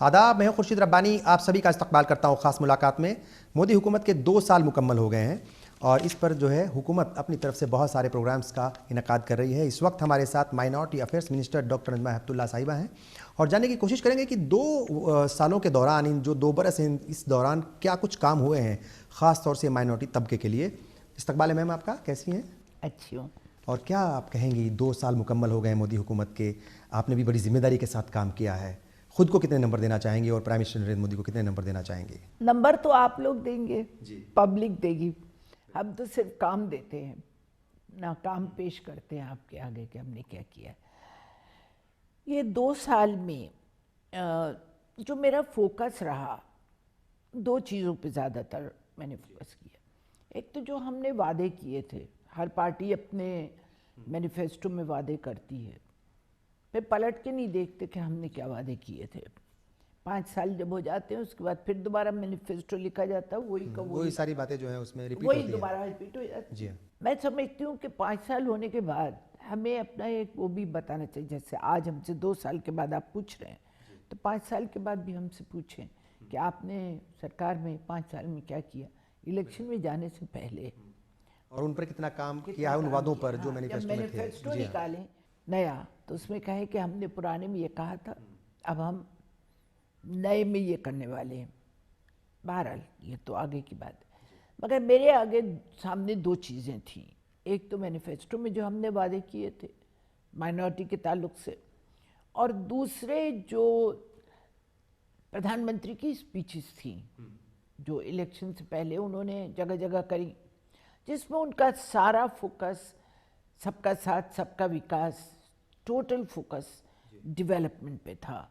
آداب، میں ہوں خورشید ربانی، آپ سبھی کا استقبال کرتا ہوں خاص ملاقات میں۔ مودی حکومت کے 2 سال مکمل ہو گئے ہیں اور اس پر جو ہے حکومت اپنی طرف سے بہت سارے پروگرامز کا انعقاد کر رہی ہے۔ اس وقت ہمارے ساتھ minority affairs minister doctor Najma Heptulla صاحبہ ہیں اور جاننے کی کوشش کریں گے کہ 2 سالوں کے دوران، ان جو 2 برس ہیں، اس دوران کیا کچھ کام ہوئے ہیں خاص طور سے مائنورٹی طبقے کے لیے۔ استقبال ہے میم آپ کا، کیسی ہیں؟ اچھی ہوں۔ اور کیا آپ کہیں گی 2 سال مکمل ہو گئے مودی حکومت کے، آپ نے بھی بڑی ذمہ داری کے ساتھ کام کیا ہے، خود کو کتنے نمبر دینا چاہیں گے اور پرائم منسٹر نریندر مودی کو کتنے نمبر دینا چاہیں گے؟ نمبر تو آپ لوگ دیں گے، جی، پبلک دے گی، ہم تو صرف کام دیتے ہیں، نہ کام پیش کرتے ہیں آپ کے آگے کہ ہم نے کیا کیا ہے۔ یہ 2 سال میں جو میرا فوکس رہا، 2 چیزوں پہ زیادہ تر میں نے فوکس کیا۔ ایک تو جو ہم نے وعدے کیے تھے، ہر پارٹی اپنے مینیفیسٹو میں وعدے کرتی ہے، پھر پلٹ کے نہیں دیکھتے کہ ہم نے کیا وعدے کیے تھے۔ 5 سال جب ہو جاتے ہیں اس کے بعد پھر دوبارہ مینیفیسٹو لکھا جاتا ہے، وہی ساری باتیں جو ہیں اس میں ریپیٹ وہی ہوتی ہیں۔ دوبارہ ریپیٹ ہو جاتی جی ہے۔ میں سمجھتی ہوں کہ 5 سال ہونے کے بعد ہمیں اپنا ایک وہ بھی بتانا چاہیے، جیسے آج ہم سے 2 سال کے بعد آپ پوچھ رہے ہیں، تو 5 سال کے بعد بھی ہم سے پوچھیں کہ آپ نے سرکار میں 5 سال میں کیا کیا، الیکشن میں جانے سے پہلے، اور ان پر کتنا کام کیا ہے، ان وعدوں پر جو مینیفیسٹو میں تھے۔ مینیفیسٹو نکالیں نیا، تو اس میں کہیں کہ ہم نے پرانے میں یہ کہا تھا، اب ہم نئے میں یہ کرنے والے ہیں۔ بہرحال یہ تو آگے کی بات ہے، مگر میرے آگے سامنے 2 چیزیں تھیں۔ ایک تو مینیفیسٹو میں جو ہم نے وعدے کیے تھے مائنورٹی کے تعلق سے، اور دوسرے جو پردھان منتری کی اسپیچز تھیں جو الیکشن سے پہلے انہوں نے جگہ جگہ کری، جس میں ان کا سارا فوکس سب کا ساتھ سب کا وکاس، ٹوٹل فوکس ڈیولپمنٹ پہ تھا،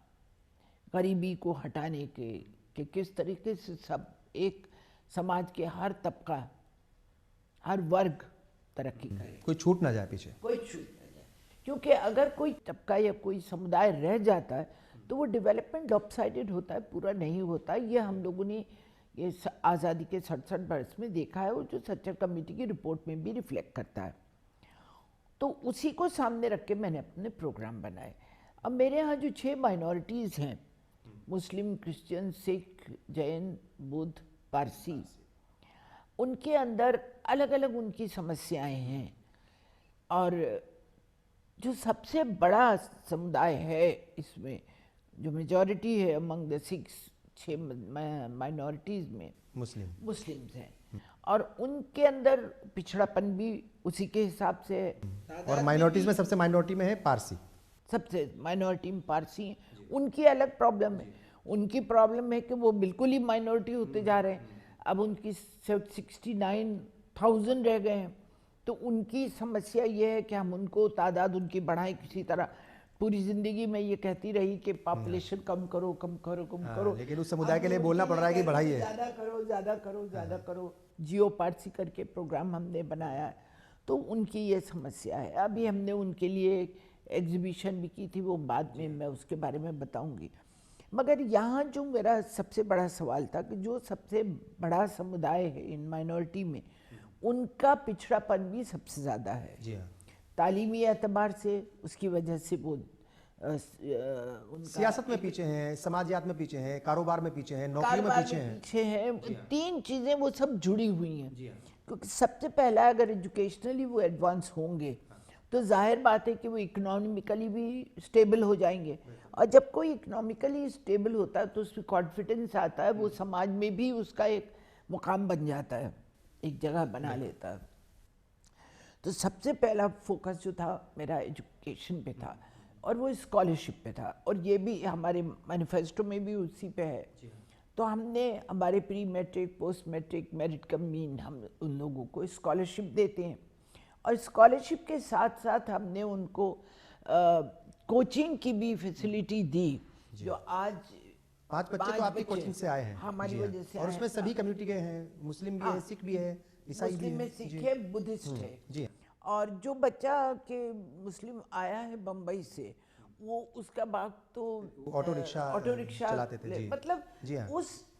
غریبی کو ہٹانے کے، کہ کس طریقے سے سب ایک سماج کے ہر طبقہ، ہر ورگ ترقی کرے، کوئی چھوٹ نہ جائے پیچھے۔ کوئی چھوٹ نہ جائے، کیونکہ اگر کوئی طبقہ یا کوئی سمدائے رہ جاتا ہے تو وہ ڈیولپمنٹ لاپ سائڈڈ ہوتا ہے، پورا نہیں ہوتا۔ یہ ہم لوگوں نے یہ آزادی کے 67 برس میں دیکھا ہے، وہ جو سچر کمیٹی کی رپورٹ میں بھی ریفلیکٹ کرتا ہے۔ تو اسی کو سامنے رکھ کے میں نے اپنے پروگرام بنائے۔ اب میرے ہاں جو 6 مائنورٹیز ہیں، مسلم، کرسچن، سکھ، جین، بدھ، پارسی، ان کے اندر الگ الگ ان کی سمسیائیں ہیں، اور جو سب سے بڑا سمدائے ہے اس میں، جو میجورٹی ہے امنگ دا 6 مائنورٹیز میں، مسلمز ہیں، اور ان کے اندر پچھڑا پن بھی اسی کے حساب سے ہے۔ اور مائنورٹیز میں سب سے مائنورٹی میں ہے پارسی، سب سے مائنورٹی میں پارسی ہیں، ان کی الگ پرابلم ہے۔ ان کی پرابلم ہے کہ وہ بالکل ہی مائنورٹی ہوتے جا رہے ہیں، اب ان کی 69,000 رہ گئے ہیں، تو ان کی سمسیا یہ ہے کہ ہم ان کو تعداد ان کی بڑھائیں کسی طرح۔ پوری زندگی میں یہ کہتی رہی کہ پاپولیشن کم کرو کم کرو کم کرو، لیکن اس سمودائے کے لیے بولنا پڑ رہا ہے کہ بڑھائیے، زیادہ کرو زیادہ کرو زیادہ کرو۔ جیو پارسی کر کے پروگرام ہم نے بنایا ہے، تو ان کی یہ سمسیا ہے۔ ابھی ہم نے ان کے لیے ایگزیبیشن بھی کی تھی، وہ بعد میں اس کے بارے میں بتاؤں گی۔ مگر یہاں جو میرا سب سے بڑا سوال تھا کہ جو سب سے بڑا سمدائے ہے ان مائنورٹی میں، ان کا پچھڑا پن بھی سب سے زیادہ ہے۔ تعلیمی اعتبار سے اس کی وجہ سے وہ سیاست میں پیچھے ہیں، سماجیات میں پیچھے ہیں، کاروبار میں پیچھے ہیں، نوکریوں میں پیچھے ہیں۔ 3 چیزیں وہ سب جڑی ہوئی ہیں، کیونکہ سب سے پہلا اگر ایجوکیشنلی وہ ایڈوانس ہوں گے تو ظاہر بات ہے کہ وہ اکنامکلی بھی اسٹیبل ہو جائیں گے، اور جب کوئی اکنامکلی اسٹیبل ہوتا ہے تو اس میں کانفیڈنس آتا ہے، وہ سماج میں بھی اس کا ایک مقام بن جاتا ہے، ایک جگہ بنا لیتا ہے۔ تو سب سے پہلا فوکس جو تھا میرا ایجوکیشن پہ تھا، اور وہ اسکالرشپ پہ تھا، اور یہ بھی ہمارے مینیفیسٹو میں بھی اسی پہ ہے۔ تو ہم نے ہمارے پری میٹرک، پوسٹ میٹرک، میرٹ کم مین، ہم ان لوگوں کو اسکالرشپ دیتے ہیں، اور اسکالرشپ کے ساتھ ساتھ ہم نے ان کو کوچنگ کی بھی فیسلٹی دی، جو آج 5 بچے تو آپ کی کوچنگ سے آئے ہیں ہماری وجہ سے، اور اس میں سبھی کمیونٹی کے ہیں، مسلم بھی ہے، سکھ بھی ہے، عیسائی بھی ہے، مسلم میں سکھ ہے، بدھسٹ ہے، اور جو بچہ کہ مسلم آیا ہے بمبئی سے، وہ اس کا باپ تو آٹو رکشہ چلاتے تھے، مطلب اس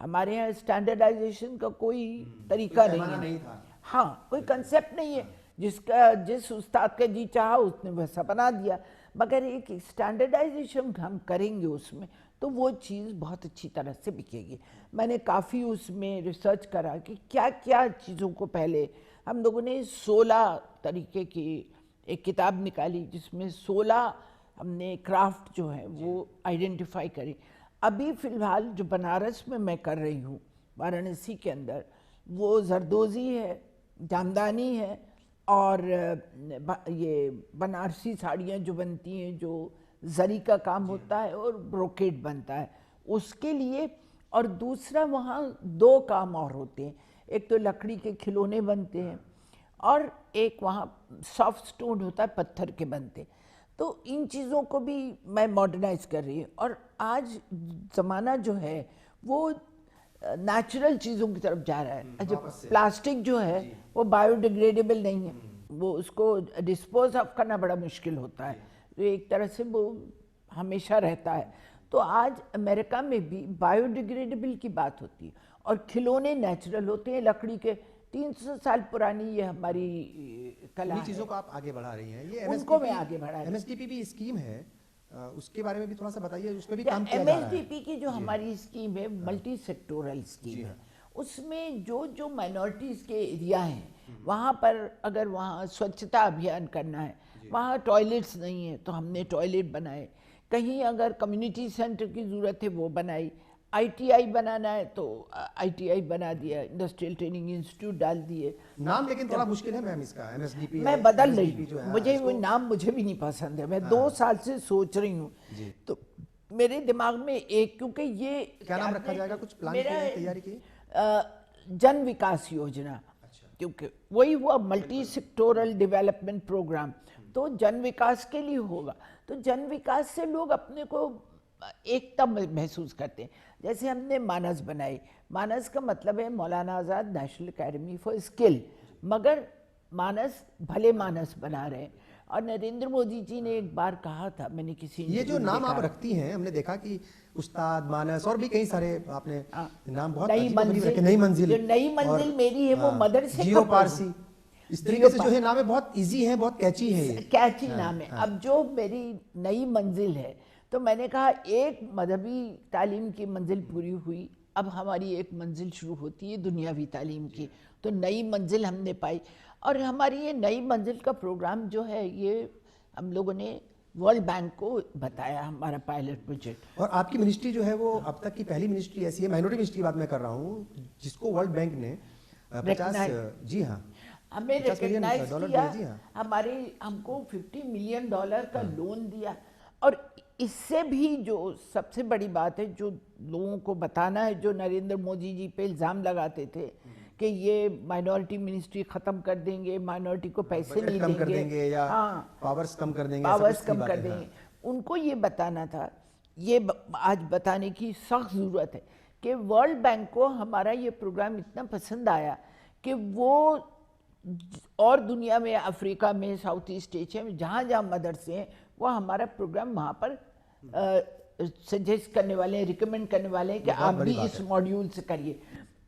ہمارے یہاں اسٹینڈرڈائزیشن کا کوئی طریقہ نہیں ہے، ہاں کوئی کنسیپٹ نہیں ہے، جس استاد کا جی چاہا اس نے ویسا بنا دیا، مگر ایک اسٹینڈرڈائزیشن ہم کریں گے اس میں تو وہ چیز بہت اچھی طرح سے بکے گی۔ میں نے کافی اس میں ریسرچ کرا کہ کیا کیا چیزوں کو پہلے ہم لوگوں نے 16 طریقے کی ایک کتاب نکالی جس میں 16 ہم نے کرافٹ جو ہے وہ آئیڈینٹیفائی کری۔ ابھی فی الحال جو بنارس میں میں کر رہی ہوں وارانسی کے اندر، وہ زردوزی ہے، جامدانی ہے، اور یہ بنارسی ساڑیاں جو بنتی ہیں جو زری کا کام ہوتا ہے اور بروکیٹ بنتا ہے اس کے لیے، اور دوسرا وہاں 2 کام اور ہوتے ہیں، ایک تو لکڑی کے کھلونے بنتے ہیں اور ایک وہاں سافٹ سٹون ہوتا ہے، پتھر کے بنتے ہیں۔ تو ان چیزوں کو بھی میں ماڈرنائز کر رہی ہوں، اور آج زمانہ جو ہے وہ نیچرل چیزوں کی طرف جا رہا ہے۔ پلاسٹک جو ہے وہ بایو ڈیگریڈیبل نہیں ہے، وہ اس کو ڈسپوز آف کرنا بڑا مشکل ہوتا ہے، تو ایک طرح سے وہ ہمیشہ رہتا ہے۔ تو آج امریکہ میں بھی بایو ڈیگریڈیبل کی بات ہوتی ہے، اور کھلونے نیچرل ہوتے ہیں، لکڑی کے 300 سال پرانی یہ ہماری کلا ہے، چیزوں کو آپ آگے بڑھا رہی ہیں۔ یہ ان کو میں آگے بڑھا رہی ہوں۔ MSDP بھی اسکیم ہے، اس کے بارے میں بھی تھوڑا سا بتائیے، اس پہ بھی کام کیا ایم جا ایس رہا ڈی ہے؟ پی کی جو ہماری اسکیم ہے ملٹی سیکٹورل اسکیم ہے، اس میں جو مائنورٹیز کے ایریا ہیں وہاں پر اگر وہاں سوچھتا ابھیان کرنا ہے، وہاں ٹوائلٹس نہیں ہیں تو ہم نے ٹوائلٹ بنائے، کہیں اگر کمیونٹی سینٹر کی ضرورت ہے وہ بنائی، ITI بنانا ہے تو ITI بنا دیا، انڈسٹریل ٹریننگ انسٹیٹیوٹ ڈال دیے۔ نام لیکن تھوڑا مشکل ہے میم اس کا، MSDP میں بدل رہی ہوں، مجھے وہ نام مجھے بھی نہیں پسند ہے، میں 2 سال سے سوچ رہی ہوں، تو میرے دماغ میں ایک، کیونکہ یہ کیا نام رکھا جائے گا، کچھ پلان کیا ہے، تیاری کی؟ جن وکاس یوجنا، کیونکہ وہی ہوا ملٹی سیکٹورل ڈیولپمنٹ پروگرام، تو جن وکاس کے لیے ہوگا، تو جن وکاس سے لوگ اپنے کو ایکتا محسوس کرتے ہیں۔ جیسے ہم نے مانس بنائی، مانس کا مطلب ہے Maulana Azad national academy for skill, مگر مانس بھلے مانس بنا رہے ہیں۔ اور نریندر مودی جی نے ایک بار کہا تھا، میں نے کسی یہ جو نام آپ رکھتی ہیں، ہم نے دیکھا کہ استاد، مانس اور بھی کئی سارے آپ نے نام بہت عجیب و غریب رکھے، نئی منزل، جو نئی منزل میری ہے وہ مدرسے جیو پارسی، اس طریقے سے جو ہے نام ہے بہت ایزی ہے، بہت کیچی ہے، یہ کیچی نام ہے۔ اب جو میری نئی منزل ہے تو میں نے کہا ایک مذہبی تعلیم کی منزل پوری ہوئی، اب ہماری ایک منزل شروع ہوتی ہے دنیاوی تعلیم کی، تو نئی منزل ہم نے پائی، اور ہماری یہ نئی منزل کا پروگرام جو ہے یہ ہم لوگوں نے ورلڈ بینک کو بتایا، ہمارا پائلٹ پروجیکٹ۔ اور آپ کی منسٹری جو ہے وہ اب تک کی پہلی منسٹری ایسی ہے، مائنورٹی منسٹری کی بات میں کر رہا ہوں، جس کو ورلڈ بینک نے 50، جی ہاں، ہمیں ریکگنائز کیا، جی ہاں، ہم کو $50 ملین کا لون دیا۔ اور اس سے بھی جو سب سے بڑی بات ہے جو لوگوں کو بتانا ہے، جو نریندر مودی جی پہ الزام لگاتے تھے کہ یہ مائنورٹی منسٹری ختم کر دیں گے، مائنورٹی کو پیسے نہیں دیں گے، یا پاورز کم کر دیں گے، پاورز کم کر دیں گے، ان کو یہ بتانا تھا، یہ آج بتانے کی سخت ضرورت ہے کہ ورلڈ بینک کو ہمارا یہ پروگرام اتنا پسند آیا کہ وہ اور دنیا میں، افریقہ میں، ساؤتھ ایسٹ ایشیا میں جہاں جہاں مدرسے ہیں وہ ہمارا پروگرام وہاں پر سجیسٹ کرنے والے ہیں، ریکمینڈ کرنے والے ہیں کہ آپ بھی اس ماڈیول سے کریے۔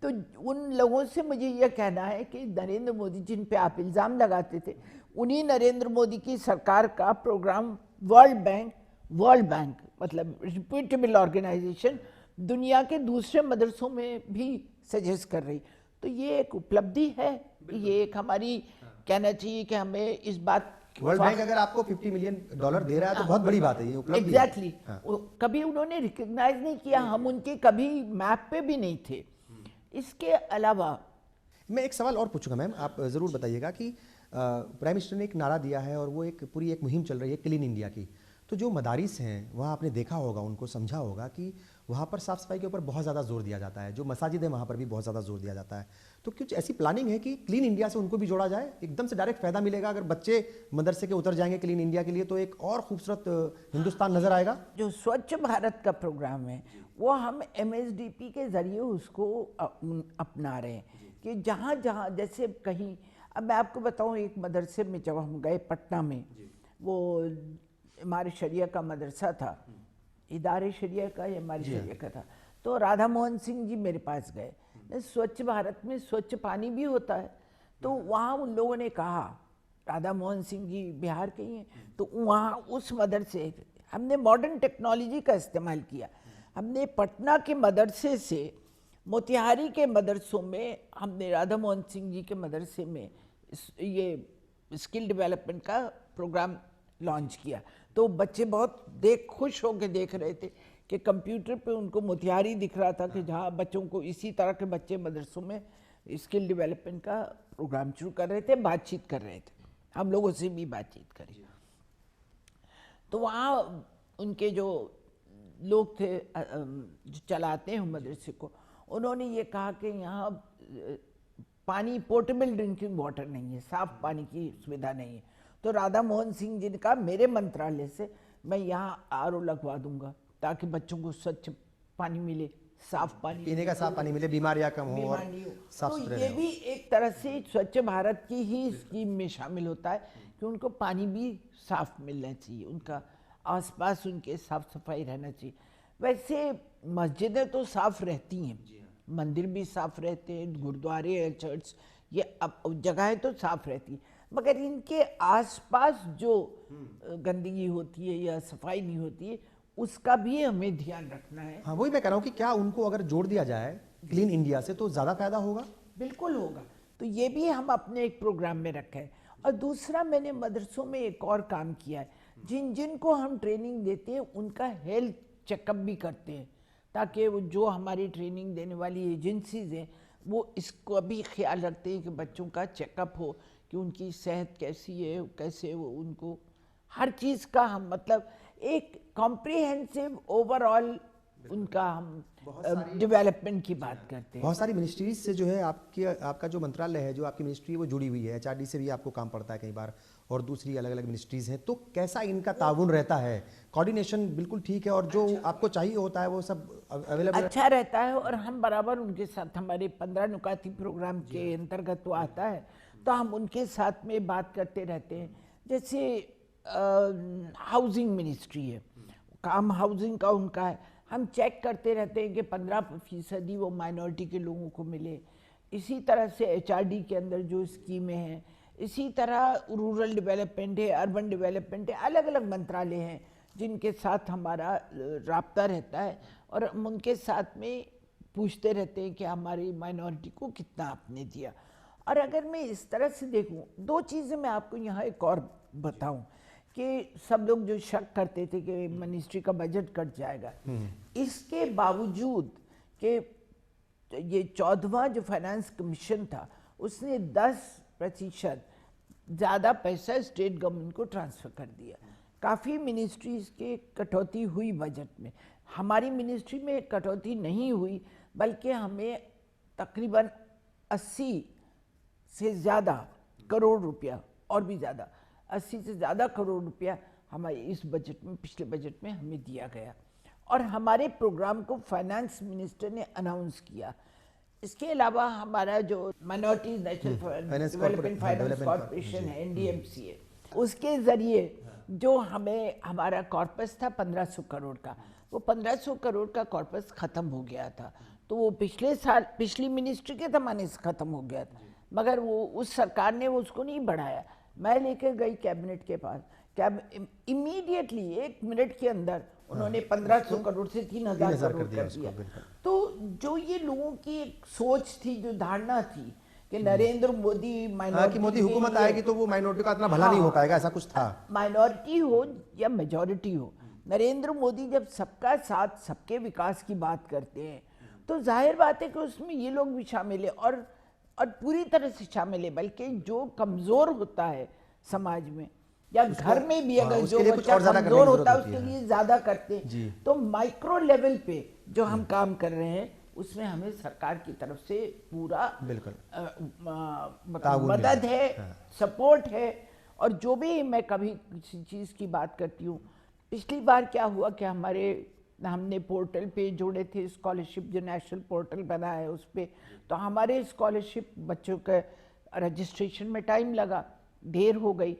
تو ان لوگوں سے مجھے یہ کہنا ہے کہ نریندر مودی جن پہ آپ الزام لگاتے تھے، انہی نریندر مودی کی سرکار کا پروگرام ورلڈ بینک مطلب ریپیوٹیبل آرگنائزیشن دنیا کے دوسرے مدرسوں میں بھی سجیسٹ کر رہی، تو یہ ایک اپلبدھی ہے، یہ ایک ہماری کہنا چاہیے کہ ہمیں اس بات، ورلڈ بینک اگر آپ کو $50 ملین دے رہا ہے تو بہت بڑی بات ہے، یہ اپلبدھی ہے۔ ایگزیکٹلی، کبھی انہوں نے ریکگنائز نہیں کیا، ہم ان کے کبھی میپ پہ بھی نہیں تھے۔ اس کے علاوہ میں ایک سوال اور پوچھوں گا میم، آپ ضرور بتائیے گا کہ پرائم منسٹر نے ایک نعرہ دیا ہے اور وہ ایک پوری ایک مہم چل رہی ہے کلین انڈیا کی، تو جو مدارس ہیں وہاں آپ نے دیکھا ہوگا، ان کو سمجھا ہوگا کہ وہاں پر صاف صفائی کے اوپر بہت زیادہ زور دیا جاتا ہے، جو مساجد ہیں وہاں پر بھی بہت زیادہ زور دیا جاتا ہے، تو کچھ ایسی پلاننگ ہے کہ کلین انڈیا سے ان کو بھی جوڑا جائے؟ ایک دم سے ڈائریکٹ فائدہ ملے گا اگر بچے مدرسے کے اتر جائیں گے کلین انڈیا کے لیے، تو ایک اور خوبصورت ہندوستان نظر آئے گا۔ جو سوچھ بھارت کا پروگرام ہے وہ ہم MSDP کے ذریعے اس کو اپنا رہے ہیں کہ جہاں جہاں جیسے کہیں، اب میں آپ کو بتاؤں ایک مدرسے میں جب ہم گئے پٹنہ میں، وہ ہمارے شریعہ کا مدرسہ تھا، ادارے شریعہ کا یا ہماری شریعہ کا تھا، تو رادھا موہن سنگھ جی میرے پاس گئے، سوچھ بھارت میں سوچھ پانی بھی ہوتا ہے، تو وہاں ان لوگوں نے کہا، رادھا موہن سنگھ جی بہار کے ہی ہیں، تو وہاں اس مدرسے ہم نے ماڈرن ٹیکنالوجی کا استعمال کیا، ہم نے پٹنہ کے مدرسے سے موتیہاری کے مدرسوں میں، ہم نے رادھا موہن سنگھ جی کے مدرسے میں یہ اسکل ڈیولپمنٹ کا پروگرام لانچ کیا، تو بچے بہت خوش ہو کے دیکھ رہے تھے کہ کمپیوٹر پہ ان کو موتیہاری دکھ رہا تھا کہ جہاں بچوں کو اسی طرح کے بچے مدرسوں میں اسکل ڈیولپمنٹ کا پروگرام شروع کر رہے تھے، بات چیت کر رہے تھے، ہم لوگوں سے بھی بات چیت کری۔ تو وہاں ان کے جو لوگ تھے جو چلاتے ہیں مدرسے کو، انہوں نے یہ کہا کہ یہاں پانی پورٹیبل ڈرنکنگ واٹر نہیں ہے، صاف پانی کی سویدھا نہیں ہے، تو رادھا موہن سنگھ جی نے کہا میرے منترالیہ سے میں یہاں آر او لگوا دوں گا تاکہ بچوں کو سوچھ پانی ملے، صاف پانی، پینے کا صاف پانی ملے، بیماریاں کم ہوں اور بیمار نہیں ہو۔ صاف تو ستھرے یہ رہیں۔ بھی ایک طرح سے سوچھ بھارت کی ہی اسکیم میں شامل ہوتا ہے کہ ان کو پانی بھی صاف ملنا چاہیے، ان کا آس پاس ان کے صاف صفائی رہنا چاہیے۔ ویسے مسجدیں تو صاف رہتی ہیں، مندر بھی صاف رہتے ہیں، گردوارے چرچ، یہ جگہیں تو صاف رہتی ہیں، مگر ان کے آس پاس جو گندگی ہوتی ہے یا صفائی نہیں ہوتی ہے اس کا بھی ہمیں دھیان رکھنا ہے۔ ہاں وہی میں کہہ رہا ہوں کہ کیا ان کو اگر جوڑ دیا جائے کلین انڈیا سے تو زیادہ فائدہ ہوگا؟ بالکل ہوگا، تو یہ بھی ہم اپنے ایک پروگرام میں رکھا ہے۔ اور دوسرا میں نے مدرسوں میں ایک اور کام کیا ہے، جن کو ہم ٹریننگ دیتے ہیں ان کا ہیلتھ چیک اپ بھی کرتے ہیں، تاکہ وہ جو ہماری ٹریننگ دینے والی ایجنسیز ہیں وہ اس کو بھی خیال رکھتے ہیں کہ بچوں کا چیک اپ ہو کہ ان کی صحت کیسی ہے، کیسے وہ ان کو ہر چیز کا ہم مطلب ایک کمپریہنسو اوور آل ان کا ہم ڈیولپمنٹ کی بات کرتے ہیں۔ بہت ساری منسٹریز سے جو ہے آپ کا جو منترالیہ ہے، جو آپ کی منسٹری ہے وہ جڑی ہوئی ہے، ایچ آر ڈی سے بھی آپ کو کام پڑتا ہے کئی بار، اور دوسری الگ الگ منسٹریز ہیں، تو کیسا ان کا تعاون رہتا ہے؟ کوارڈینیشن بالکل ٹھیک ہے اور جو آپ کو چاہیے ہوتا ہے وہ سب اویلیبل؟ اچھا رہتا ہے، اور ہم برابر ان کے ساتھ ہمارے 15 نکاتی پروگرام کے انترگت وہ آتا ہے تو ہم ان کے ساتھ میں بات کرتے رہتے ہیں۔ جیسے ہاؤسنگ منسٹری ہے، کام ہاؤسنگ کا ان کا ہے، ہم چیک کرتے رہتے ہیں کہ 15% وہ مائنورٹی کے لوگوں کو ملے۔ اسی طرح سے ایچ آر ڈی کے اندر جو اسکیمیں ہیں، اسی طرح رورل ڈیولپمنٹ ہے، اربن ڈیولپمنٹ ہے، الگ الگ منترالیہ ہیں جن کے ساتھ ہمارا رابطہ رہتا ہے، اور ہم ان کے ساتھ میں پوچھتے رہتے ہیں کہ ہماری مائنورٹی کو کتنا آپ نے دیا۔ اور اگر میں اس طرح سے دیکھوں، دو چیزیں میں آپ کو یہاں ایک اور بتاؤں کہ سب لوگ جو شک کرتے تھے کہ منسٹری کا بجٹ کٹ جائے گا، اس کے باوجود کہ یہ 14واں جو فائنانس کمیشن تھا اس نے 10% زیادہ پیسہ اسٹیٹ گورنمنٹ کو ٹرانسفر کر دیا، کافی منسٹریز کے کٹوتی ہوئی بجٹ میں، ہماری منسٹری میں کٹوتی نہیں ہوئی بلکہ ہمیں تقریباً 80 سے زیادہ کروڑ روپیہ، اور بھی زیادہ 80 سے زیادہ کروڑ روپیہ ہمارے اس بجٹ میں، پچھلے بجٹ میں ہمیں دیا گیا، اور ہمارے پروگرام کو فائنانس منسٹر نے اناؤنس کیا۔ اس کے علاوہ ہمارا جو minorities national development finance corporation ہے، این ڈی ایم سی ہے، اس کے ذریعے جو ہمیں ہمارا کارپس تھا 1500 کروڑ کا، وہ 1500 کروڑ کا کارپس ختم ہو گیا تھا، تو وہ پچھلے سال پچھلی منسٹری کے زمانے سے ختم ہو گیا تھا، مگر وہ اس سرکار نے اس کو نہیں بڑھایا۔ میں لے کے گئی کیبنٹ کے پاس، امیڈیٹلی 1 منٹ کے اندر انہوں نے 1500 کروڑ سے 3000 کروڑ کر دیا۔ تو جو یہ لوگوں کی ایک سوچ تھی، جو دھارنا تھی کہ نریندر مودی کہ مودی حکومت آئے گی تو وہ مائنورٹی کا اتنا بھلا نہیں ہو پائے گا، ایسا کچھ تھا۔ مائنورٹی ہو یا میجورٹی ہو، نریندر مودی جب سب کا ساتھ، سب کے وکاس کی بات کرتے ہیں تو ظاہر بات ہے کہ اس میں یہ لوگ بھی شامل ہیں، اور پوری طرح سے شامل ہے، بلکہ جو کمزور ہوتا ہے سماج میں یا گھر میں بھی، اگر جو بچہ کمزور ہوتا ہے اس کے لیے زیادہ کرتے ہیں، تو مائکرو لیول پہ جو ہم کام کر رہے ہیں اس میں ہمیں سرکار کی طرف سے پورا مدد ہے، سپورٹ ہے۔ اور جو بھی میں کبھی کسی چیز کی بات کرتی ہوں، پچھلی بار کیا ہوا کہ ہم نے پورٹل پہ جوڑے تھے اسکالرشپ، جو نیشنل پورٹل بنا ہے اس پہ، تو ہمارے اسکالرشپ بچوں کے رجسٹریشن میں ٹائم لگا، دیر ہو گئی،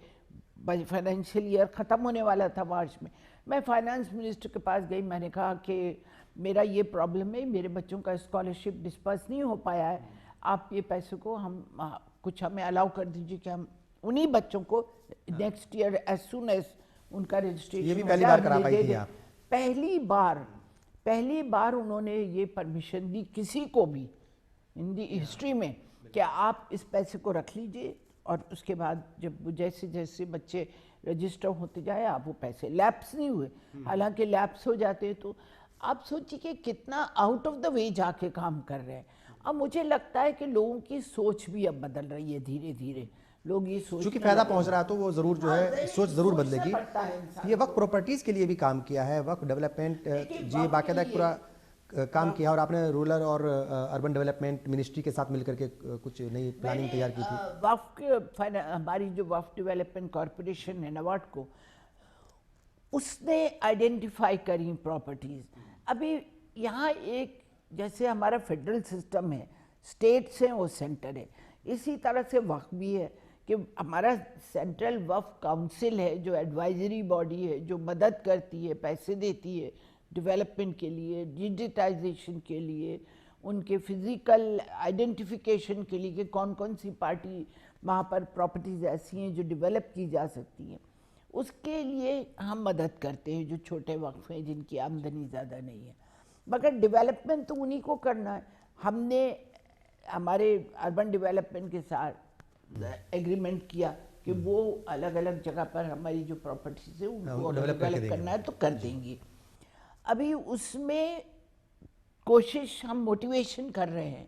فائنینشیل ایئر ختم ہونے والا تھا مارچ میں، میں فائنانس منسٹر کے پاس گئی, میں نے کہا کہ میرا یہ پرابلم ہے, میرے بچوں کا اسکالرشپ ڈسپرس نہیں ہو پایا ہے, آپ یہ پیسے کو ہم کچھ ہمیں الاؤ کر دیجیے کہ ہم انہی بچوں کو next year as soon as ان کا رجسٹریشن یہ بھی پہلی بار کرا پائی تھی آپ؟ پہلی بار انہوں نے یہ پرمیشن دی کسی کو بھی ان دی ہسٹری میں کہ آپ اس پیسے کو رکھ لیجئے, اور اس کے بعد جب جیسے جیسے بچے رجسٹر ہوتے جائے آپ وہ پیسے لیپس نہیں ہوئے, حالانکہ لیپس ہو جاتے تو آپ سوچیے کہ کتنا آؤٹ آف دا وے جا کے کام کر رہے ہیں. اب مجھے لگتا ہے کہ لوگوں کی سوچ بھی اب بدل رہی ہے دھیرے دھیرے, لوگ یہ سوچ چونکہ فائدہ پہنچ رہا ہے تو وہ ضرور جو ہے سوچ ضرور بدلے گی. یہ وقف پراپرٹیز کے لیے بھی کام کیا ہے, وقف ڈیولپمنٹ جی باقاعدہ ایک پورا کام کیا, اور آپ نے رورل اور اربن ڈیولپمنٹ منسٹری کے ساتھ مل کر کے کچھ نئی پلاننگ تیار کی تھی. وقف ہماری جو وقف ڈیولپمنٹ کارپوریشن ہے نواڈ کو, اس نے آئیڈینٹیفائی کری پراپرٹیز. ابھی یہاں ایک جیسے ہمارا فیڈرل سسٹم ہے, اسٹیٹس ہیں وہ سینٹر ہے, اسی طرح سے وقف بھی ہے کہ ہمارا سینٹرل وقف کاؤنسل ہے جو ایڈوائزری باڈی ہے, جو مدد کرتی ہے, پیسے دیتی ہے ڈیولپمنٹ کے لیے, ڈیجیٹائزیشن کے لیے, ان کے فزیکل آئیڈینٹیفیکیشن کے لیے کہ کون کون سی پارٹی وہاں پر پراپرٹیز ایسی ہیں جو ڈیولپ کی جا سکتی ہیں, اس کے لیے ہم مدد کرتے ہیں جو چھوٹے وقف ہیں جن کی آمدنی زیادہ نہیں ہے. مگر ڈیولپمنٹ تو انہی کو کرنا ہے. ہم نے ہمارے اربن ڈیولپمنٹ کے ساتھ ایگریمنٹ کیا کہ وہ الگ الگ جگہ پر ہماری جو پراپرٹیز ہیں ان کو ڈیولپ کرنا ہے تو کر دیں گی. ابھی اس میں کوشش ہم موٹیویشن کر رہے ہیں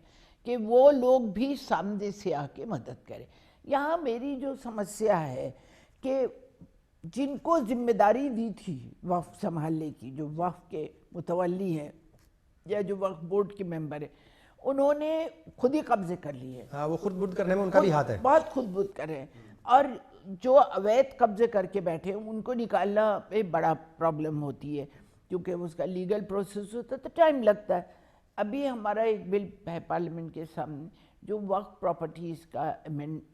کہ وہ لوگ بھی سامنے سے آ کے مدد کریں. یہاں میری جو سمسیا ہے کہ جن کو ذمہ داری دی تھی وقف سنبھالنے کی, جو وقف کے متولی ہیں یا جو وقف بورڈ کے ممبر ہیں, انہوں نے خود ہی قبضے کر لیے. ہاں, وہ خود بدھ کرنے میں ان کا بھی ہاتھ ہے, بہت خود بدھ کر رہے ہیں, اور جو اویت قبضے کر کے بیٹھے ان کو نکالنا پہ بڑا پرابلم ہوتی ہے کیونکہ اس کا لیگل پروسیس ہوتا ہے تو ٹائم لگتا ہے. ابھی ہمارا ایک بل ہے پارلیمنٹ کے سامنے جو وقف پراپرٹیز کا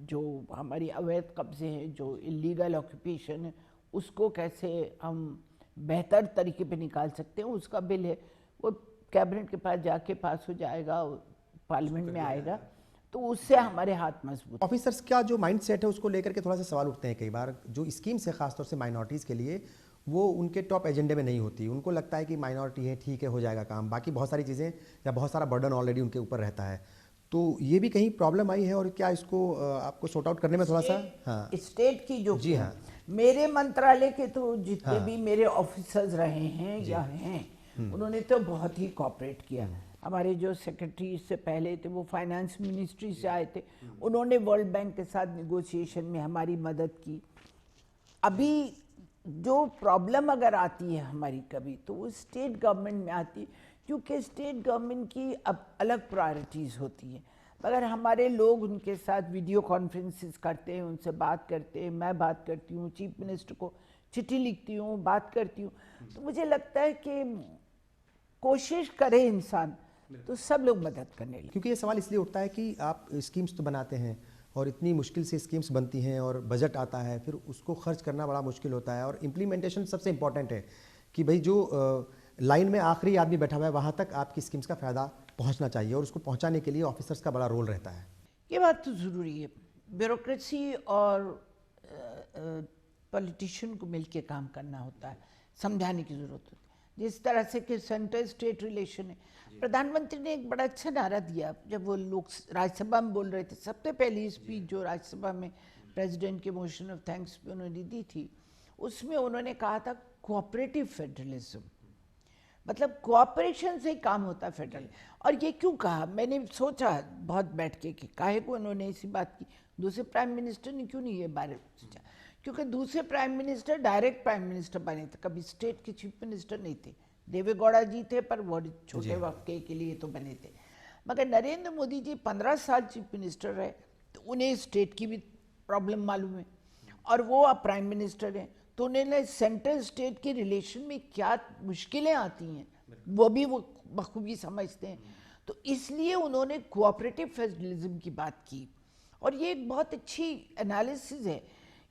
جو ہماری اویت قبضے ہیں, جو انلیگل آکوپیشن ہے, اس کو کیسے ہم بہتر طریقے پہ نکال سکتے ہیں, اس کا بل ہے. وہ کیبنٹ کے پاس جا کے پاس ہو جائے گا, پارلیمنٹ میں آئے گا, تو اس سے ہمارے ہاتھ مضبوط. آفیسرس کا جو مائنڈ سیٹ ہے اس کو لے کر کے تھوڑا سا سوال اٹھتے ہیں کئی بار. جو اسکیمس ہے خاص طور سے مائنورٹیز کے لیے, وہ ان کے ٹاپ ایجنڈے میں نہیں ہوتی. ان کو لگتا ہے کہ مائنورٹی ہے, ٹھیک ہے, ہو جائے گا کام, باقی بہت ساری چیزیں یا بہت سارا برڈن آلریڈی ان کے اوپر رہتا ہے. تو یہ بھی کہیں پرابلم آئی ہے, اور کیا اس کو آپ کو سارٹ آؤٹ کرنے میں تھوڑا سا اسٹیٹ کی جو جی ہاں میرے منترالے کے تو جتنے بھی میرے آفیسرز رہے ہیں یا ہیں, انہوں نے تو بہت ہی کوآپریٹ کیا. ہمارے جو سیکرٹری اس سے پہلے تھے وہ فائنانس منسٹری سے آئے تھے, انہوں نے ورلڈ بینک کے ساتھ نیگوشیشن میں ہماری مدد کی. ابھی جو پرابلم اگر آتی ہے ہماری کبھی تو وہ اسٹیٹ گورنمنٹ میں آتی ہے, کیونکہ اسٹیٹ گورنمنٹ کی اب الگ پرائرٹیز ہوتی ہیں. مگر ہمارے لوگ ان کے ساتھ ویڈیو کانفرنسز کرتے ہیں, ان سے بات کرتے ہیں, میں بات کرتی ہوں, چیف منسٹر کو چٹھی لکھتی ہوں, بات کرتی ہوں. تو مجھے لگتا ہے کہ کوشش کرے انسان تو سب لوگ مدد کرنے لگے. کیونکہ یہ سوال اس لیے اٹھتا ہے کہ آپ اسکیمز تو بناتے ہیں اور اتنی مشکل سے اسکیمز بنتی ہیں اور بجٹ آتا ہے, پھر اس کو خرچ کرنا بڑا مشکل ہوتا ہے, اور امپلیمنٹیشن سب سے امپورٹنٹ ہے کہ بھئی جو لائن میں آخری آدمی بیٹھا ہوا ہے وہاں تک آپ کی اسکیمز کا فائدہ پہنچنا چاہیے, اور اس کو پہنچانے کے لیے آفیسرز کا بڑا رول رہتا ہے. یہ بات تو ضروری ہے. بیوروکریسی اور پولیٹیشین کو مل کے کام کرنا ہوتا ہے, سمجھانے کی ضرورت ہوتی ہے. جس طرح سے کہ سینٹر اسٹیٹ ریلیشن ہے, پردھان منتری نے ایک بڑا اچھا نعرہ دیا جب وہ لوگ راجیہ سبھا میں بول رہے تھے. سب سے پہلی اسپیچ جو راجیہ سبھا میں پریزیڈنٹ کے موشن آف تھینکس پہ انہوں نے دی تھی, اس میں انہوں نے کہا تھا کوآپریٹو فیڈرلزم, مطلب کوآپریشن سے ہی کام ہوتا ہے فیڈرل. اور یہ کیوں کہا, میں نے سوچا بہت بیٹھ کے کہ کاہے کو انہوں نے ایسی بات کی. دوسرے پرائم منسٹر نے کیوں نہیں یہ بارے سوچا, کیونکہ دوسرے prime minister direct prime minister بنے تھے, کبھی اسٹیٹ کے چیف منسٹر نہیں تھے. دیوے گوڑا جی تھے پر وہ چھوٹے وقت کے لیے تو بنے تھے. مگر نریندر مودی جی 15 سال چیف منسٹر رہے, تو انہیں اسٹیٹ کی بھی پرابلم معلوم ہے, اور وہ اب پرائم منسٹر ہیں, تو انہیں سینٹرل اسٹیٹ کے ریلیشن میں کیا مشکلیں آتی ہیں وہ بھی وہ بخوبی سمجھتے ہیں. تو اس لیے انہوں نے کوآپریٹو فیڈرلزم کی بات کی, اور یہ ایک بہت اچھی انالیسز ہے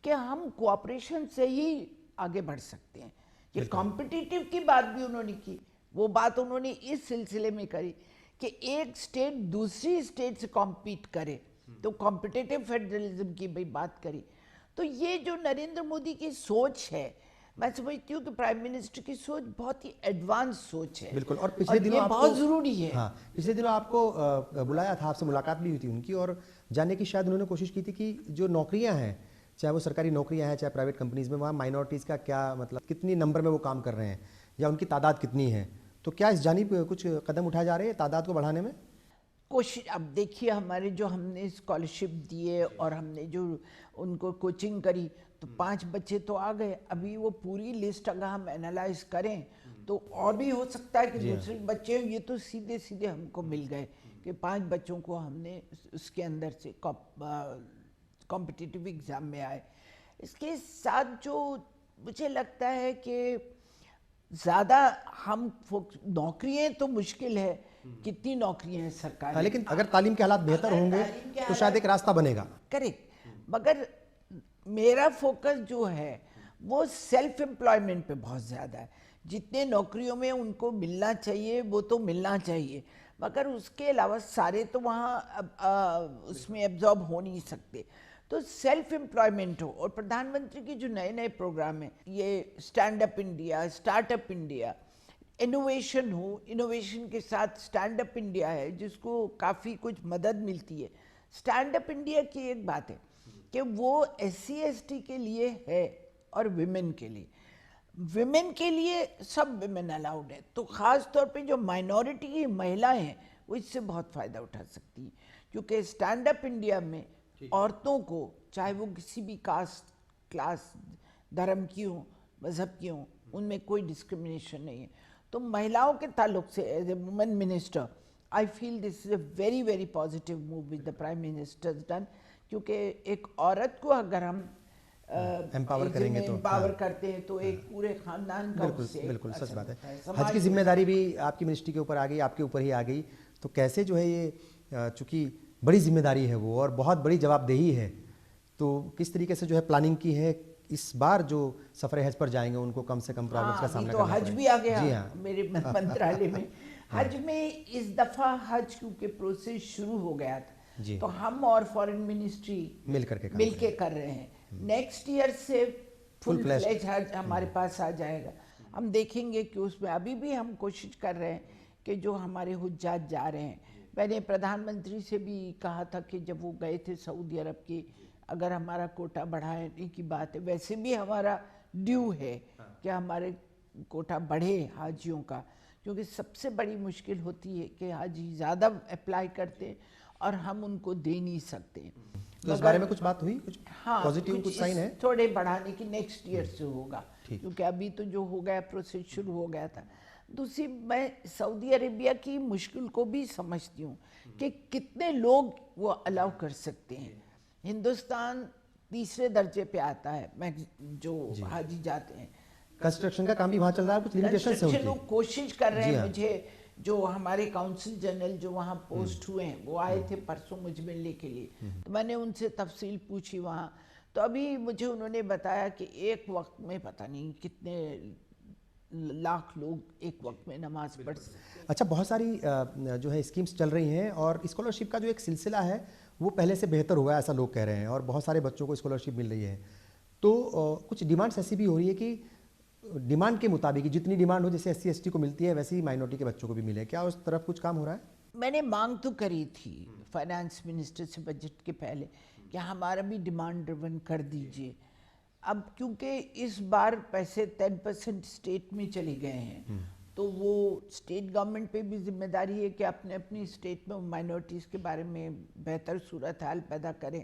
کہ ہم کوآپریشن سے ہی آگے بڑھ سکتے ہیں. یہ کمپٹیٹیو کی بات بھی انہوں نے کی. وہ بات انہوں نے اس سلسلے میں کری کہ ایک اسٹیٹ دوسری اسٹیٹ سے کمپیٹ کرے, تو کمپٹیٹیو فیڈرلزم کی بھی بات کری. تو یہ جو نریندر مودی کی سوچ ہے, میں سمجھتی ہوں کہ پرائم منسٹر کی سوچ بہت ہی ایڈوانس سوچ ہے. بالکل. اور پچھلے دنوں یہ آپ بہت کو ضروری ہے. ہاں پچھلے دنوں آپ کو بلایا تھا, آپ سے ملاقات بھی ہوئی تھی ان کی, اور جاننے کی شاید انہوں نے کوشش کی تھی کہ جو نوکریاں ہیں, چاہے وہ سرکاری نوکریاں ہیں چاہے پرائیویٹ کمپنیز میں, وہاں مائنورٹیز کا کیا مطلب کتنی نمبر میں وہ کام کر رہے ہیں یا ان کی تعداد کتنی ہے, تو کیا اس جانب کچھ قدم اٹھائے جا رہے ہیں تعداد کو بڑھانے میں؟ کوشش, اب دیکھیے ہمارے جو ہم نے اسکالرشپ دیے اور ہم نے جو ان کو کوچنگ کری, تو 5 بچے تو آ گئے. ابھی وہ پوری لسٹ اگر ہم اینالائز کریں تو اور بھی ہو سکتا ہے کہ دوسرے بچے, یہ تو سیدھے سیدھے ہم کو مل گئے کہ 5 بچوں کو ہم نے اس کے اندر سے کمپٹیٹیو ایگزام میں آئے. اس کے ساتھ جو مجھے لگتا ہے کہ زیادہ ہم نوکریاں تو مشکل ہے, کتنی نوکریاں ہیں سرکاری, لیکن اگر تعلیم کے حالات بہتر ہوں گے تو شاید ایک راستہ بنے گا. کریکٹ. مگر میرا فوکس جو ہے وہ سیلف امپلائمنٹ پہ بہت زیادہ ہے. جتنے نوکریوں میں ان کو ملنا چاہیے وہ تو ملنا چاہیے, مگر اس کے علاوہ سارے تو وہاں اس میں ایبزارب ہو نہیں سکتے. تو سیلف امپلائمنٹ ہو, اور پردھان منتری کی جو نئے نئے پروگرام ہیں, یہ stand up India, start up India, innovation ہو, انوویشن کے ساتھ اسٹینڈ اپ انڈیا ہے جس کو کافی کچھ مدد ملتی ہے. اسٹینڈ اپ انڈیا کی ایک بات ہے کہ وہ SC/ST کے لیے ہے اور ویمن کے لیے. ویمن کے لیے سب ویمن الاؤڈ ہے, تو خاص طور پہ جو مائنورٹی کی مہیلائیں ہیں وہ اس سے بہت فائدہ اٹھا سکتی ہیں, کیونکہ اسٹینڈ اپ انڈیا میں عورتوں کو, چاہے وہ کسی بھی کاسٹ, کلاس, دھرم کی ہوں, مذہب کی ہوں, ان میں کوئی ڈسکرمنیشن نہیں ہے. تو مہیلاؤں کے تعلق سے as a woman minister I feel this is a very very positive move which the prime minister done, کیونکہ ایک عورت کو اگر ہم امپاور کریں گے تو امپاور کرتے ہیں تو ایک پورے خاندان کا بالکل سچ بات ہے. حج کی ذمہ داری بھی آپ کی منسٹری کے اوپر آ گئی, آپ کے اوپر ہی آ گئی, تو کیسے جو ہے یہ, چونکہ بڑی ذمہ داری ہے وہ اور بہت بڑی جواب دہی ہے, تو کس طریقے سے جو ہے پلاننگ کی ہے اس بار جو سفر حج پر جائیں گے ان کو کم سے کم پرابلمس کا سامنا کرنا پڑے؟ حج بھی آ گیا میرے منترالیہ میں. حج میں اس دفعہ حج کیونکہ پروسیس شروع ہو گیا تھا, تو ہم اور فارن منسٹری مل کے کر رہے ہیں. نیکسٹ ایئر سے فل فلیج حج ہمارے پاس آ جائے گا. ہم دیکھیں گے کہ اس میں ابھی بھی ہم کوشش کر رہے ہیں کہ جو ہمارے حجاج جا رہے ہیں, میں نے پردھان منتری سے بھی کہا تھا کہ جب وہ گئے تھے سعودی عرب کی, اگر ہمارا کوٹا بڑھانے کی بات ہے, ویسے بھی ہمارا ڈیو ہے کہ ہمارے کوٹا بڑھے حاجیوں کا, کیونکہ سب سے بڑی مشکل ہوتی ہے کہ حاجی زیادہ اپلائی کرتے ہیں اور ہم ان کو دے نہیں سکتے. تو اس بارے میں کچھ بات ہوئی, کچھ پازیٹیو کچھ سائن ہے؟ تھوڑے بڑھانے کی نیکسٹ ایئر سے ہوگا, کیونکہ ابھی تو جو ہو گیا پروسیس شروع ہو گیا تھا. دوسری, میں سعودی عربیہ کی مشکل کو بھی سمجھتی ہوں کہ کتنے لوگ وہ الاؤ کر سکتے ہیں. ہندوستان تیسرے درجے پہ آتا ہے جو حاجی جاتے ہیں. کنسٹرکشن کا کام بھی وہاں چل رہا ہے, کچھ لیمیٹیشنز ہیں. لوگ کوشش کر رہے ہیں. مجھے جو ہمارے کاؤنسل جنرل جو وہاں پوسٹ ہوئے ہیں وہ آئے تھے پرسوں مجھے ملنے کے لیے, تو میں نے ان سے تفصیل پوچھی وہاں, تو ابھی مجھے انہوں نے بتایا کہ ایک وقت میں پتہ نہیں کتنے لاکھ لوگ ایک وقت میں نماز پڑھ سکتے. اچھا, بہت ساری جو ہے اسکیمز چل رہی ہیں, اور اسکالرشپ کا جو ایک سلسلہ ہے وہ پہلے سے بہتر ہوا ہے ایسا لوگ کہہ رہے ہیں, اور بہت سارے بچوں کو اسکالرشپ مل رہی ہے. تو کچھ ڈیمانڈس ایسی بھی ہو رہی ہے کہ ڈیمانڈ کے مطابق جتنی ڈیمانڈ ہو, جیسے SC/ST کو ملتی ہے ویسے ہی مائنورٹی کے بچوں کو بھی ملے. کیا اس طرف کچھ کام ہو رہا ہے؟ میں نے مانگ تو کری تھی فائنانس منسٹر سے بجٹ کے پہلے کہ ہمارا بھی ڈیمانڈ ڈریون کر دیجئے. اب کیونکہ اس بار پیسے 10% اسٹیٹ میں چلے گئے ہیں, تو وہ اسٹیٹ گورنمنٹ پہ بھی ذمہ داری ہے کہ اپنے اپنی اسٹیٹ میں مائنورٹیز کے بارے میں بہتر صورتحال پیدا کریں.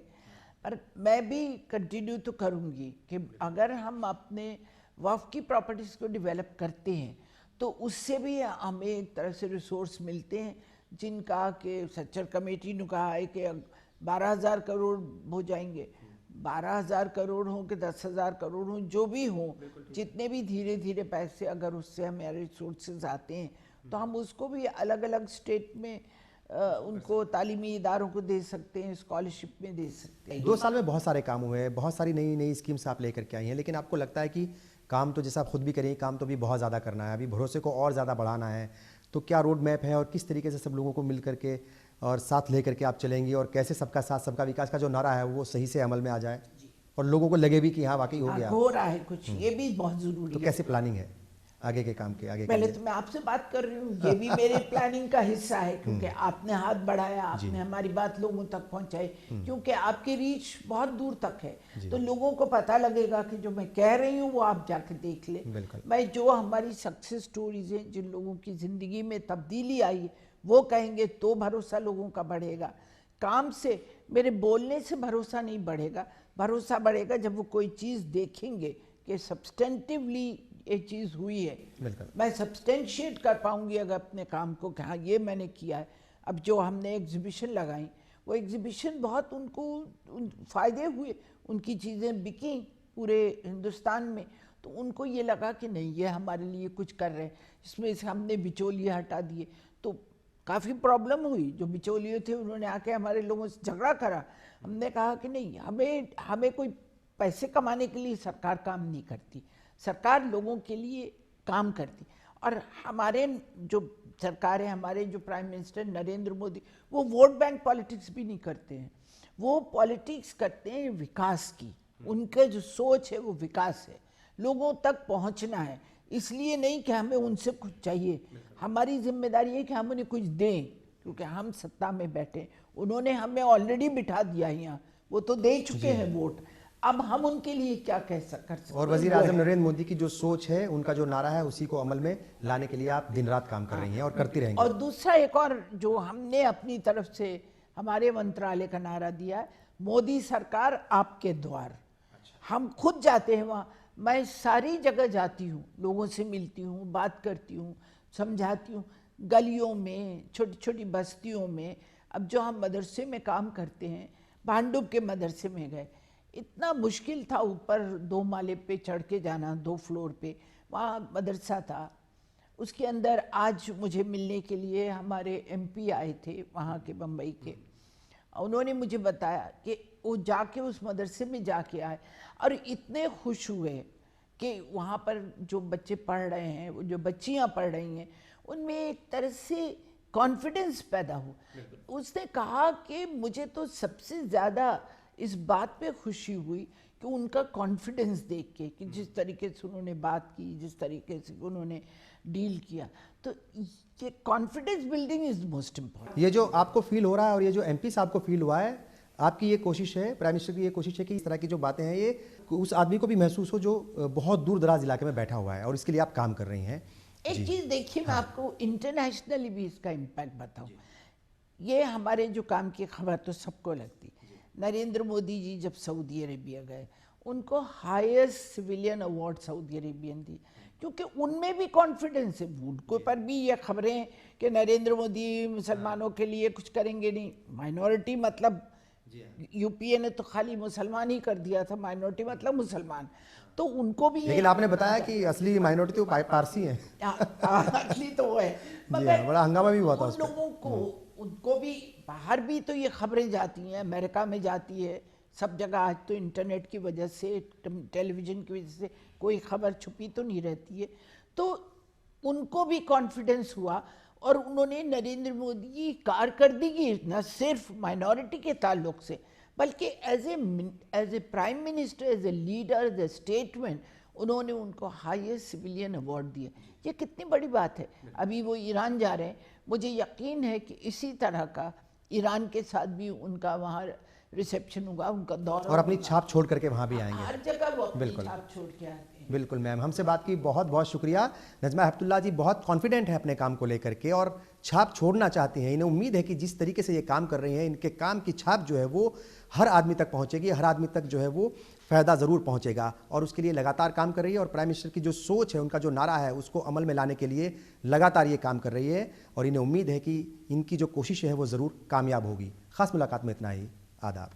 پر میں بھی کنٹینیو تو کروں گی کہ اگر ہم اپنے وقف کی پراپرٹیز کو ڈیولپ کرتے ہیں تو اس سے بھی ہمیں ایک طرح سے ریسورس ملتے ہیں, جن کا کہ سچر کمیٹی نے کہا ہے کہ 12,000 کروڑ ہو جائیں گے. 12,000 کروڑ ہوں کہ 10,000 کروڑ ہوں, جو بھی ہوں, جتنے بھی دھیرے دھیرے پیسے اگر اس سے ہمیں ریسورسز آتے ہیں تو ہم اس کو بھی الگ الگ اسٹیٹ میں ان کو تعلیمی اداروں کو دے سکتے ہیں, اسکالرشپ میں دے سکتے ہیں. 2 سال میں بہت سارے کام ہوئے ہیں, بہت ساری نئی نئی اسکیمز آپ لے کر کے آئی ہیں, لیکن آپ کو لگتا ہے کہ کام تو جیسا آپ خود بھی کریں کام تو بھی بہت زیادہ کرنا ہے, ابھی بھروسے کو اور زیادہ بڑھانا ہے, تو کیا روڈ میپ ہے اور کس طریقے سے سب لوگوں کو مل کر کے اور ساتھ لے کر کے آپ چلیں گی, اور کیسے سب کا ساتھ سب کا وکاس کا جو نعرہ ہے وہ صحیح سے عمل میں آ جائے اور لوگوں کو لگے بھی کہ ہاں واقعی ہو گیا, ہو رہا ہے کچھ, یہ بھی بہت تو ضروری ہے. کیسے پلاننگ ہے آگے کے کام کے آگے پہلے تو میں آپ سے بات کر رہی ہوں, یہ بھی میرے پلاننگ کا حصہ ہے, کیونکہ آپ نے ہاتھ بڑھایا, آپ نے ہماری بات لوگوں تک پہنچائی, کیونکہ آپ کی ریچ بہت دور تک ہے, تو لوگوں کو پتہ لگے گا کہ جو میں کہہ رہی ہوں وہ آپ جا کے دیکھ لیں. میں جو ہماری سکسیس سٹوریز ہیں, جن لوگوں کی زندگی میں تبدیلی آئی ہے, وہ کہیں گے تو بھروسہ لوگوں کا بڑھے گا. کام سے, میرے بولنے سے بھروسہ نہیں بڑھے گا, بھروسہ بڑھے گا جب وہ کوئی چیز دیکھیں گے کہ سبسٹینٹیولی یہ چیز ہوئی ہے, میں سبسٹینشیٹ کر پاؤں گی اگر اپنے کام کو کہ ہاں یہ میں نے کیا ہے. اب جو ہم نے ایگزیبیشن لگائیں, وہ ایگزیبیشن بہت ان کو فائدے ہوئے, ان کی چیزیں بکیں پورے ہندوستان میں, تو ان کو یہ لگا کہ نہیں یہ ہمارے لیے کچھ کر رہے ہیں. اس میں سے ہم نے بچولیے ہٹا دیے, تو کافی پرابلم ہوئی. جو بچولیے تھے انہوں نے آ کے ہمارے لوگوں سے جھگڑا کرا. ہم نے کہا کہ نہیں, ہمیں کوئی پیسے کمانے کے لیے سرکار کام نہیں کرتی, سرکار لوگوں کے لیے کام کرتی. اور ہمارے جو سرکار ہے, ہمارے جو پرائم منسٹر نریندر مودی, وہ ووٹ بینک پالیٹکس بھی نہیں کرتے ہیں, وہ پالیٹکس کرتے ہیں وکاس کی. ان کا جو سوچ ہے وہ وکاس ہے, لوگوں تک پہنچنا ہے. اس لیے نہیں کہ ہمیں ان سے کچھ چاہیے, ہماری ذمہ داری ہے کہ ہم انہیں کچھ دیں, کیونکہ ہم سطح میں بیٹھے. انہوں نے ہمیں آلریڈی بٹھا دیا یہاں, وہ تو دے چکے ہیں ووٹ, اب ہم ان کے لیے کیا کر سکتے ہیں. اور وزیر اعظم نریندر مودی کی جو سوچ ہے, ان کا جو نعرہ ہے, اسی کو عمل میں لانے کے لیے آپ دن رات کام کر رہی ہیں اور کرتی رہیں گی. اور دوسرا ایک اور جو ہم نے اپنی طرف سے ہمارے منترالے کا نعرہ دیا ہے, مودی سرکار آپ کے دوار. ہم خود جاتے ہیں وہاں, میں ساری جگہ جاتی ہوں, لوگوں سے ملتی ہوں, بات کرتی ہوں, سمجھاتی ہوں, گلیوں میں, چھوٹی چھوٹی بستیوں میں. اب جو ہم مدرسے میں کام کرتے ہیں, بھانڈوب کے مدرسے میں گئے, اتنا مشکل تھا اوپر 2 مالے پہ چڑھ کے جانا, 2 فلور پہ وہاں مدرسہ تھا. اس کے اندر آج مجھے ملنے کے لیے ہمارے ایم پی آئے تھے وہاں کے, بمبئی کے. انہوں نے مجھے بتایا کہ وہ جا کے اس مدرسے میں جا کے آئے, اور اتنے خوش ہوئے کہ وہاں پر جو بچے پڑھ رہے ہیں, وہ جو بچیاں پڑھ رہی ہیں, ان میں ایک طرح سے کانفیڈنس پیدا ہو. اس نے کہا کہ مجھے تو سب سے زیادہ اس بات پہ خوشی ہوئی کہ ان کا کانفیڈنس دیکھ کے, کہ جس طریقے سے انہوں نے بات کی, جس طریقے سے انہوں نے ڈیل کیا. تو یہ confidence building is most important. یہ جو آپ کو فیل ہو رہا ہے اور یہ جو ایم پی صاحب کو فیل ہوا ہے, آپ کی یہ کوشش ہے, پرائم منسٹر کی یہ کوشش ہے کہ اس طرح کی جو باتیں ہیں یہ اس آدمی کو بھی محسوس ہو جو بہت دور دراز علاقے میں بیٹھا ہوا ہے, اور اس کے لیے آپ کام کر رہی ہیں. ایک چیز دیکھیے, میں آپ کو انٹرنیشنلی بھی اس کا امپیکٹ بتاؤں. یہ ہمارے جو کام کی خبر تو سب کو لگتی. نریندر مودی جی جب سعودی عربیہ گئے, ان کو ہائیسٹ سویلین ایوارڈ سعودی عربین دی, کیونکہ ان میں بھی کانفیڈنس ہے. ان کو پر بھی یہ خبریں کہ نریندر مودی مسلمانوں کے لیے کچھ کریں گے نہیں, مائنورٹی مطلب یو پی اے نے تو خالی مسلمان ہی کر دیا تھا, مائنورٹی مطلب مسلمان. تو ان کو بھی, لیکن آپ نے بتایا کہ اصلی مائنورٹی تو پارسی ہیں. اصلی تو وہ ہے, مگر بڑا ہنگامہ بھی ہوا تھا ان لوگوں کو, ان کو بھی باہر بھی تو یہ خبریں جاتی ہیں, امریکہ میں جاتی ہے, سب جگہ. آج تو انٹرنیٹ کی وجہ سے, ٹیلی ویژن کی وجہ سے کوئی خبر چھپی تو نہیں رہتی ہے. تو ان کو بھی کانفیڈنس ہوا, اور انہوں نے نریندر مودی کی کارکردگی نہ صرف مائنورٹی کے تعلق سے, بلکہ as a prime minister, as a leader, as a statesman, انہوں نے ان کو ہائیسٹ سویلین ایوارڈ دیا. یہ کتنی بڑی بات ہے. ابھی وہ ایران جا رہے ہیں, مجھے یقین ہے کہ اسی طرح کا ایران کے ساتھ بھی ان کا وہاں ریسیپشن ہوگا, ان کا دورہ, اور اپنی چھاپ چھوڑ کر کے وہاں بھی آئیں گے. ہر جگہ وہ اپنی چھاپ چھوڑ کے آتے ہیں. بالکل میم, ہم سے بات کی بہت بہت شکریہ. نجمہ ہیبت اللہ جی بہت کانفیڈنٹ ہے اپنے کام کو لے کر کے, اور چھاپ چھوڑنا چاہتی ہیں. انہیں امید ہے کہ جس طریقے سے یہ کام کر رہی ہیں, ان کے کام کی چھاپ جو ہے وہ ہر آدمی تک پہنچے گی, ہر آدمی تک جو ہے وہ فائدہ ضرور پہنچے گا, اور اس کے لیے لگاتار کام کر رہی ہے. اور پرائم منسٹر کی جو سوچ ہے, ان کا جو نعرہ ہے, اس کو عمل میں لانے کے لیے لگاتار یہ کام کر رہی ہے, اور انہیں امید ہے کہ ان کی جو کوشش ہے وہ ضرور کامیاب ہوگی. خاص ملاقات میں اتنا ہی. آداب.